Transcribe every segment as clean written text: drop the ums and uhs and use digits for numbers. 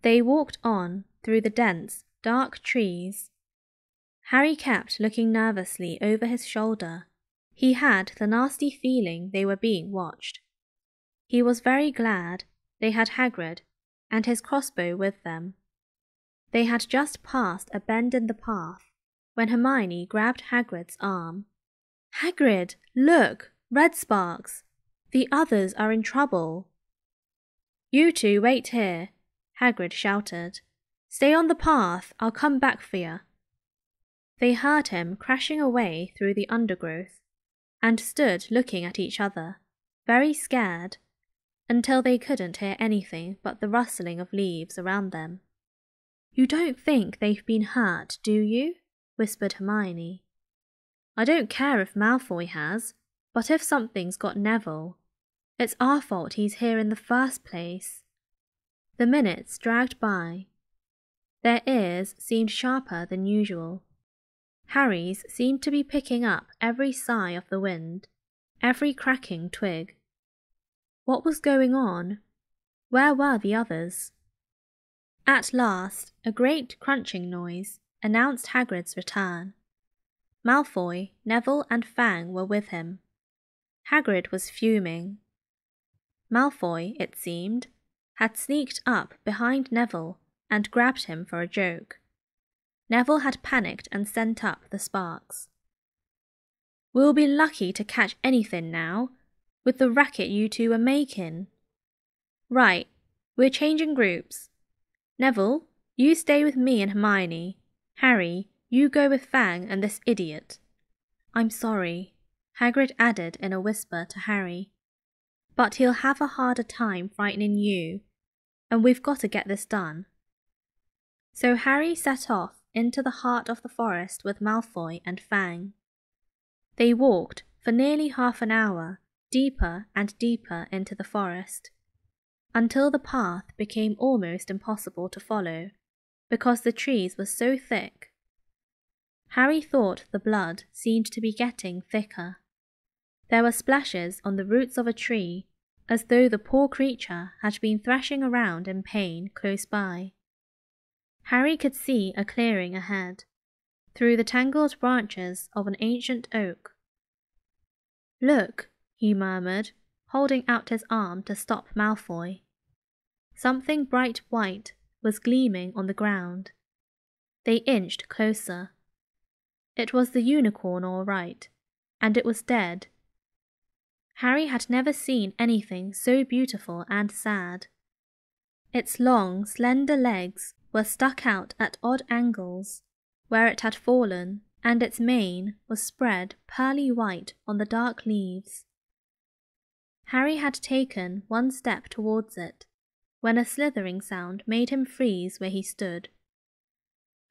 They walked on through the dense, dark trees. Harry kept looking nervously over his shoulder. He had the nasty feeling they were being watched. He was very glad they had Hagrid and his crossbow with them. They had just passed a bend in the path when Hermione grabbed Hagrid's arm. "Hagrid, look! Red sparks! The others are in trouble." "You two wait here," Hagrid shouted. "Stay on the path, I'll come back for you." They heard him crashing away through the undergrowth, and stood looking at each other, very scared, until they couldn't hear anything but the rustling of leaves around them. "You don't think they've been hurt, do you?" whispered Hermione. "I don't care if Malfoy has, but if something's got Neville, it's our fault he's here in the first place." The minutes dragged by. Their ears seemed sharper than usual. Harry's seemed to be picking up every sigh of the wind, every cracking twig. What was going on? Where were the others? At last, a great crunching noise announced Hagrid's return. Malfoy, Neville and Fang were with him. Hagrid was fuming. Malfoy, it seemed, had sneaked up behind Neville and grabbed him for a joke. Neville had panicked and sent up the sparks. "We'll be lucky to catch anything now, with the racket you two are making." "Right, we're changing groups. Neville, you stay with me and Hermione. Harry, you go with Fang and this idiot." "I'm sorry," Hagrid added in a whisper to Harry. "But he'll have a harder time frightening you, and we've got to get this done." So Harry set off into the heart of the forest with Malfoy and Fang. They walked for nearly half an hour, deeper and deeper into the forest, until the path became almost impossible to follow, because the trees were so thick. Harry thought the blood seemed to be getting thicker. There were splashes on the roots of a tree, as though the poor creature had been thrashing around in pain close by. Harry could see a clearing ahead, through the tangled branches of an ancient oak. "Look," he murmured, holding out his arm to stop Malfoy. Something bright white was gleaming on the ground. They inched closer. It was the unicorn all right, and it was dead. Harry had never seen anything so beautiful and sad. Its long, slender legs were stuck out at odd angles where it had fallen, and its mane was spread pearly white on the dark leaves. Harry had taken one step towards it, when a slithering sound made him freeze where he stood.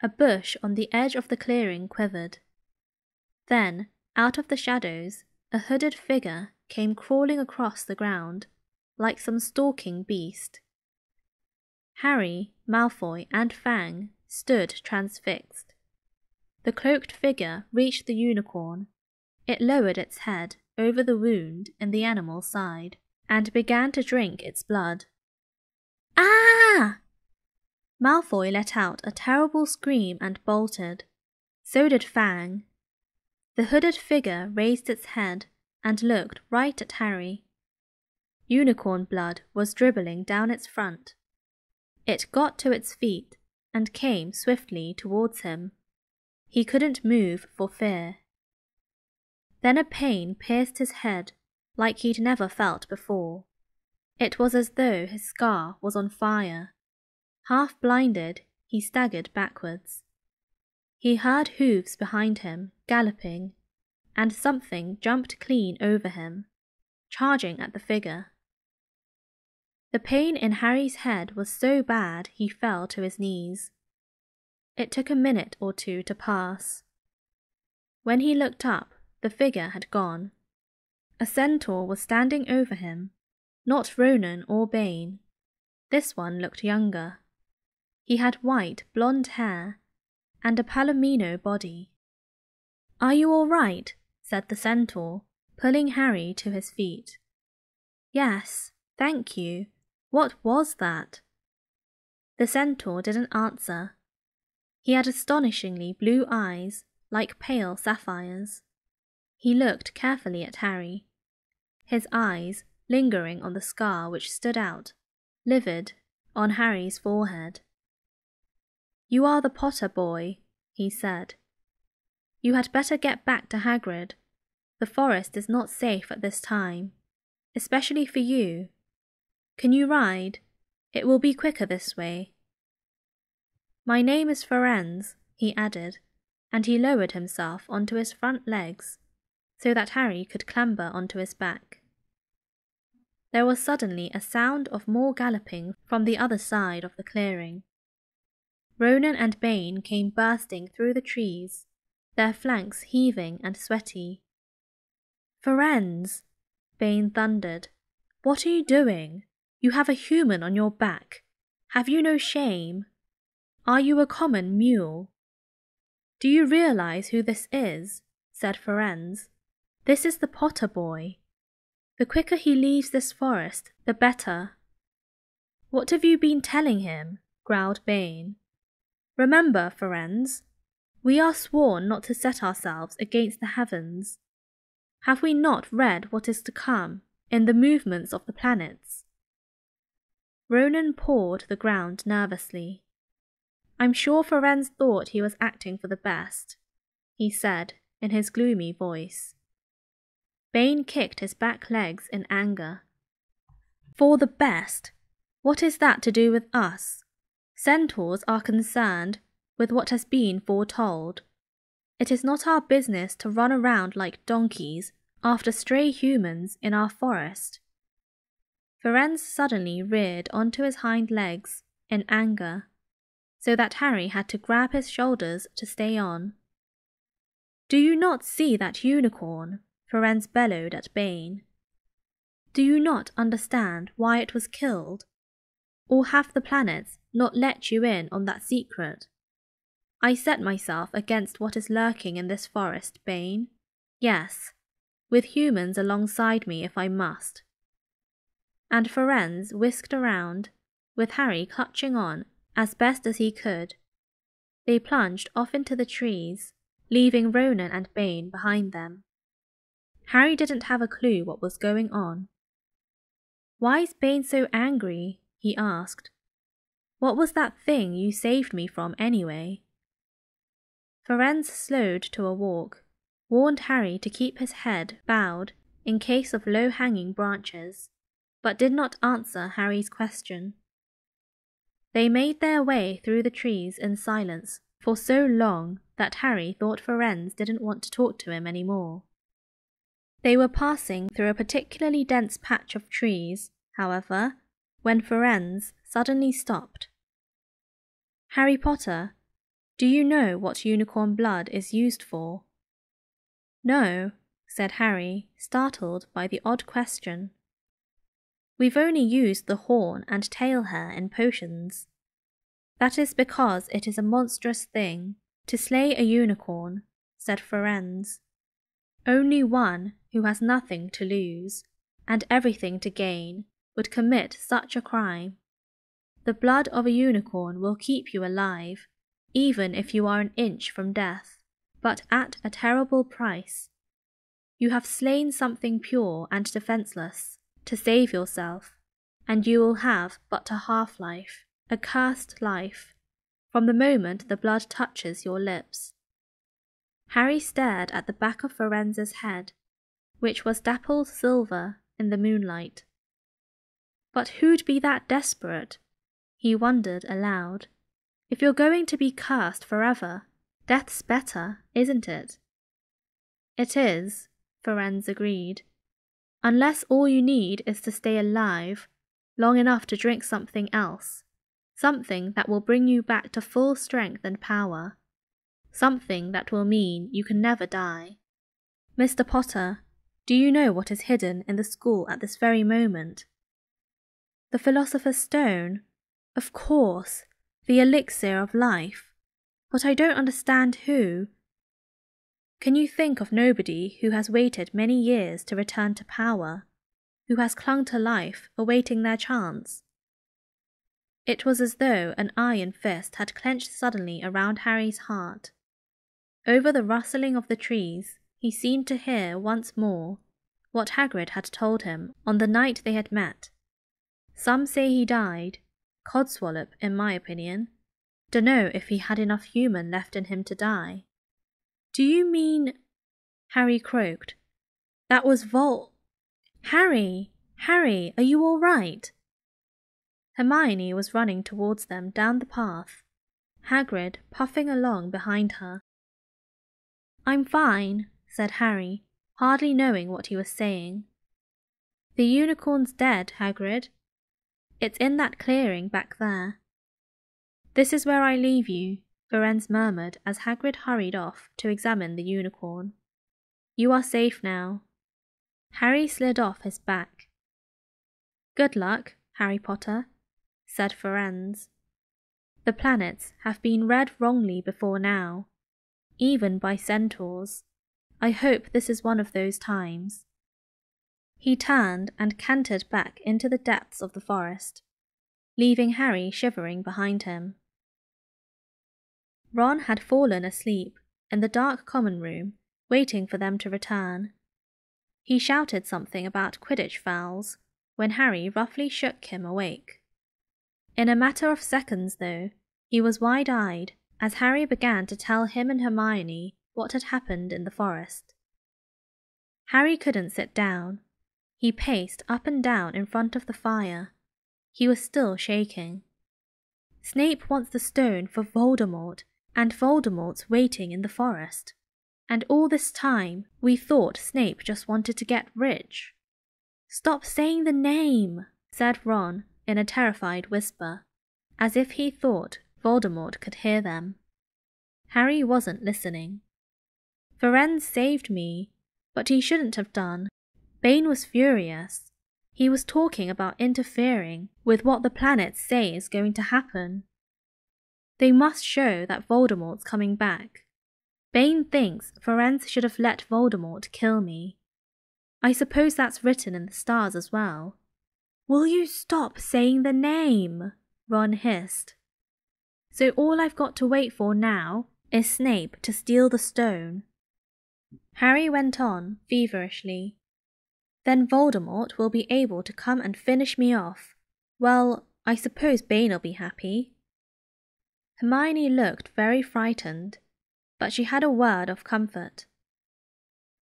A bush on the edge of the clearing quivered. Then, out of the shadows, a hooded figure came crawling across the ground, like some stalking beast. Harry, Malfoy, and Fang stood transfixed. The cloaked figure reached the unicorn. It lowered its head over the wound in the animal's side, and began to drink its blood. "Ah!" Malfoy let out a terrible scream and bolted. So did Fang. The hooded figure raised its head and looked right at Harry. Unicorn blood was dribbling down its front. It got to its feet and came swiftly towards him. He couldn't move for fear. Then a pain pierced his head like he'd never felt before. It was as though his scar was on fire. Half blinded, he staggered backwards. He heard hooves behind him, galloping, and something jumped clean over him, charging at the figure. The pain in Harry's head was so bad he fell to his knees. It took a minute or two to pass. When he looked up, the figure had gone. A centaur was standing over him, not Ronan or Bane. This one looked younger. He had white, blonde hair and a palomino body. "Are you all right?" said the centaur, pulling Harry to his feet. "Yes, thank you. What was that?" The centaur didn't answer. He had astonishingly blue eyes, like pale sapphires. He looked carefully at Harry, his eyes lingering on the scar which stood out, livid, on Harry's forehead. "You are the Potter boy," he said. "You had better get back to Hagrid. The forest is not safe at this time, especially for you. Can you ride? It will be quicker this way." "My name is Firenze," he added, and he lowered himself onto his front legs so that Harry could clamber onto his back. There was suddenly a sound of more galloping from the other side of the clearing. Ronan and Bane came bursting through the trees, their flanks heaving and sweaty. "Firenze!" Bane thundered. "What are you doing? You have a human on your back. Have you no shame? Are you a common mule?" "Do you realize who this is?" said Firenze. "This is the Potter boy. The quicker he leaves this forest, the better." "What have you been telling him?" growled Bane. "Remember, Firenze, we are sworn not to set ourselves against the heavens. Have we not read what is to come in the movements of the planets?" Ronan pawed the ground nervously. "I'm sure Firenze thought he was acting for the best," he said in his gloomy voice. Bane kicked his back legs in anger. "For the best? What is that to do with us? Centaurs are concerned with what has been foretold. It is not our business to run around like donkeys after stray humans in our forest." Firenze suddenly reared onto his hind legs in anger, so that Harry had to grab his shoulders to stay on. "Do you not see that unicorn?" Firenze bellowed at Bane. "Do you not understand why it was killed? Or have the planets not let you in on that secret? I set myself against what is lurking in this forest, Bane. Yes, with humans alongside me if I must." And Firenze whisked around, with Harry clutching on as best as he could. They plunged off into the trees, leaving Ronan and Bane behind them. Harry didn't have a clue what was going on. "Why is Bane so angry?" he asked. "What was that thing you saved me from anyway?" Firenze slowed to a walk, warned Harry to keep his head bowed in case of low-hanging branches, but did not answer Harry's question. They made their way through the trees in silence for so long that Harry thought Firenze didn't want to talk to him anymore. They were passing through a particularly dense patch of trees, however, when Firenze suddenly stopped. "Harry Potter, do you know what unicorn blood is used for?" "No," said Harry, startled by the odd question. "We've only used the horn and tail hair in potions. That is because it is a monstrous thing to slay a unicorn," said Firenze. "Only one who has nothing to lose and everything to gain would commit such a crime. The blood of a unicorn will keep you alive, even if you are an inch from death, but at a terrible price. You have slain something pure and defenseless to save yourself, and you will have but a half-life, a cursed life, from the moment the blood touches your lips." Harry stared at the back of Firenze's head, which was dappled silver in the moonlight. But who'd be that desperate? He wondered aloud. If you're going to be cursed forever, death's better, isn't it? "It is," Firenze agreed. "Unless all you need is to stay alive long enough to drink something else, something that will bring you back to full strength and power. Something that will mean you can never die. Mr. Potter, do you know what is hidden in the school at this very moment?" "The Philosopher's Stone? Of course, the elixir of life. But I don't understand who. Can you think of nobody who has waited many years to return to power, who has clung to life awaiting their chance?" It was as though an iron fist had clenched suddenly around Harry's heart. Over the rustling of the trees, he seemed to hear once more what Hagrid had told him on the night they had met. Some say he died. Codswallop, in my opinion. Dunno if he had enough human left in him to die. Do you mean... Harry croaked. That was Harry! Harry, are you all right? Hermione was running towards them down the path, Hagrid puffing along behind her. I'm fine, said Harry, hardly knowing what he was saying. The unicorn's dead, Hagrid. It's in that clearing back there. This is where I leave you, Firenze murmured as Hagrid hurried off to examine the unicorn. You are safe now. Harry slid off his back. Good luck, Harry Potter, said Firenze. The planets have been read wrongly before now, even by centaurs. I hope this is one of those times. He turned and cantered back into the depths of the forest, leaving Harry shivering behind him. Ron had fallen asleep in the dark common room, waiting for them to return. He shouted something about Quidditch fouls when Harry roughly shook him awake. In a matter of seconds, though, he was wide-eyed as Harry began to tell him and Hermione what had happened in the forest. Harry couldn't sit down. He paced up and down in front of the fire. He was still shaking. Snape wants the stone for Voldemort, and Voldemort's waiting in the forest. And all this time, we thought Snape just wanted to get rich. Stop saying the name, said Ron in a terrified whisper, as if he thought Voldemort could hear them. Harry wasn't listening. Firenze saved me, but he shouldn't have done. Bane was furious. He was talking about interfering with what the planets say is going to happen. They must show that Voldemort's coming back. Bane thinks Firenze should have let Voldemort kill me. I suppose that's written in the stars as well. Will you stop saying the name? Ron hissed. So all I've got to wait for now is Snape to steal the stone. Harry went on feverishly. Then Voldemort will be able to come and finish me off. Well, I suppose Bane'll be happy. Hermione looked very frightened, but she had a word of comfort.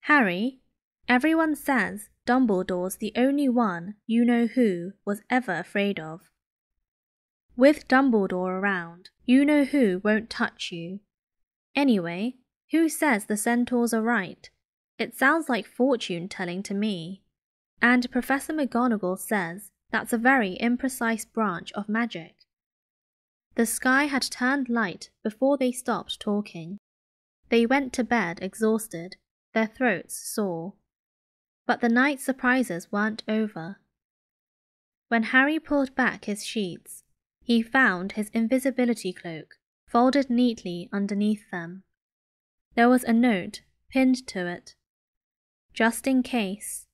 Harry, everyone says Dumbledore's the only one you-know-who was ever afraid of. With Dumbledore around, you-know-who won't touch you. Anyway, who says the centaurs are right? It sounds like fortune-telling to me. And Professor McGonagall says that's a very imprecise branch of magic. The sky had turned light before they stopped talking. They went to bed exhausted, their throats sore. But the night's surprises weren't over. When Harry pulled back his sheets, he found his invisibility cloak folded neatly underneath them. There was a note pinned to it. Just in case.